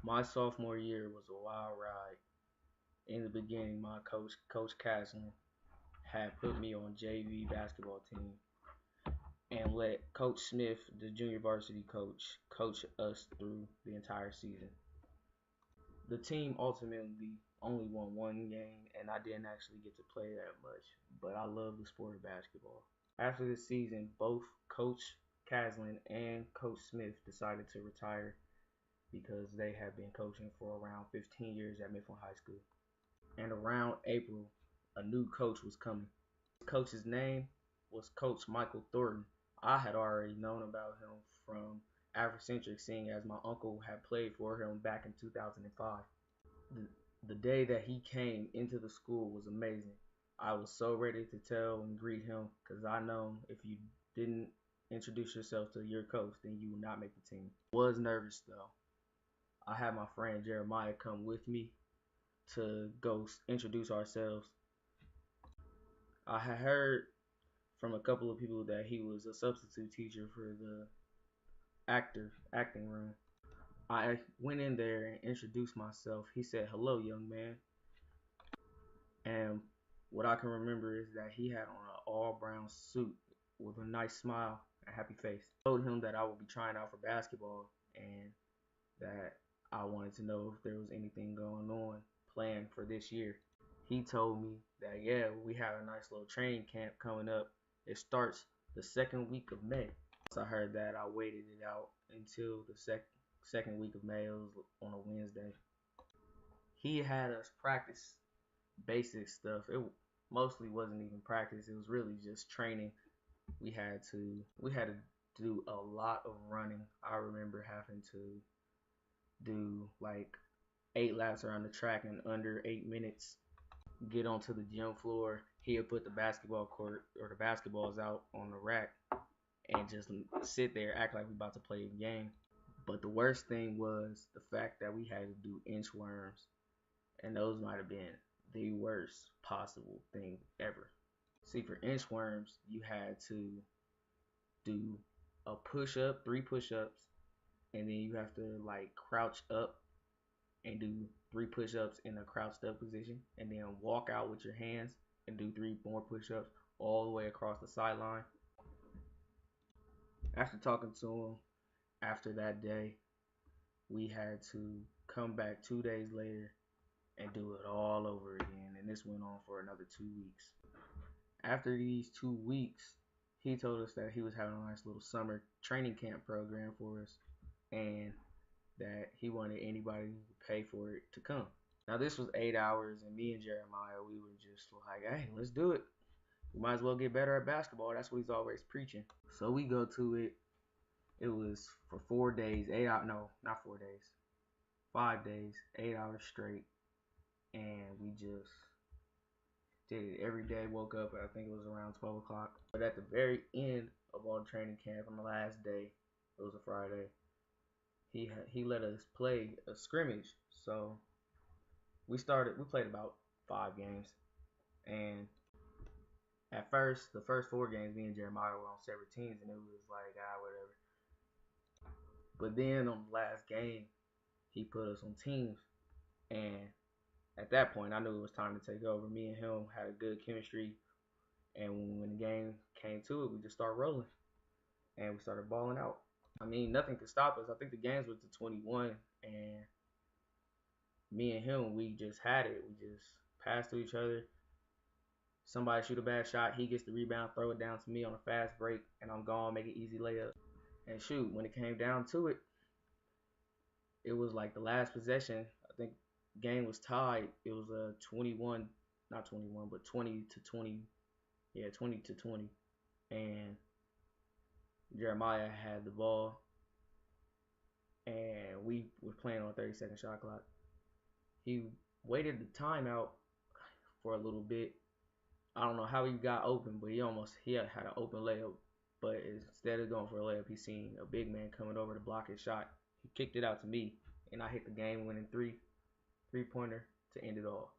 My sophomore year was a wild ride. In the beginning, my Coach Caslin, had put me on JV basketball team and let Coach Smith, the junior varsity coach us through the entire season. The team ultimately only won one game, and I didn't actually get to play that much, but I love the sport of basketball. After the season, both Coach Caslin and Coach Smith decided to retire because they had been coaching for around 15 years at Mifflin High School. And around April, a new coach was coming. The coach's name was Coach Michael Thornton. I had already known about him from Afrocentric, seeing as my uncle had played for him back in 2005. The, the day that he came into the school was amazing. I was so ready to tell and greet him because I know if you didn't introduce yourself to your coach, then you would not make the team. I was nervous though. I had my friend Jeremiah come with me to go introduce ourselves. I had heard from a couple of people that he was a substitute teacher for the acting room. I went in there and introduced myself. He said, "Hello, young man." And what I can remember is that he had on an all brown suit with a nice smile and happy face. I told him that I would be trying out for basketball and that I wanted to know if there was anything going on planned for this year. He told me that, yeah, we have a nice little training camp coming up. It starts the second week of May. So I heard that. I waited it out until the second week of May. It was on a Wednesday. He had us practice basic stuff. It mostly wasn't even practice. It was really just training. We had to do a lot of running. I remember having to do like 8 laps around the track in under 8 minutes. Get onto the gym floor. He'll put the basketball court or the basketballs out on the rack and just sit there, act like we about to play a game. But the worst thing was the fact that we had to do inchworms, and those might have been the worst possible thing ever. See, for inchworms, you had to do a push up, 3 push ups, and then you have to like crouch up and do 3 push-ups in a crouched up position, and then walk out with your hands and do 3 more push-ups all the way across the sideline. After talking to him after that day, we had to come back 2 days later and do it all over again, and this went on for another 2 weeks. After these 2 weeks, he told us that he was having a nice little summer training camp program for us, and that he wanted anybody who could pay for it to come. Now this was 8 hours, and me and Jeremiah, we were just like, hey, let's do it. We might as well get better at basketball. That's what he's always preaching. So we go to it. It was for 4 days, 8 hours, no, not 4 days, 5 days, 8 hours straight. And we just did it every day. Woke up, I think it was around 12 o'clock. But at the very end of all the training camp, on the last day, it was a Friday, he let us play a scrimmage. So we played about 5 games, and at first, the first 4 games, me and Jeremiah were on separate teams, and it was like, whatever. But then on the last game, he put us on teams, and at that point, I knew it was time to take over. Me and him had a good chemistry, and when the game came to it, we just started rolling, and we started balling out. I mean, nothing could stop us. I think the games were to 21, and me and him, we just had it. We just passed to each other. Somebody shoot a bad shot, he gets the rebound, throw it down to me on a fast break, and I'm gone, make an easy layup. And shoot, when it came down to it, it was like the last possession. I think game was tied. It was a 21, not 21, but 20-20. Yeah, 20-20. And Jeremiah had the ball, and we were playing on a 30-second shot clock. He waited the timeout for a little bit. I don't know how he got open, but he had an open layup. But instead of going for a layup, he seen a big man coming over to block his shot. He kicked it out to me, and I hit the game-winning three-pointer to end it all.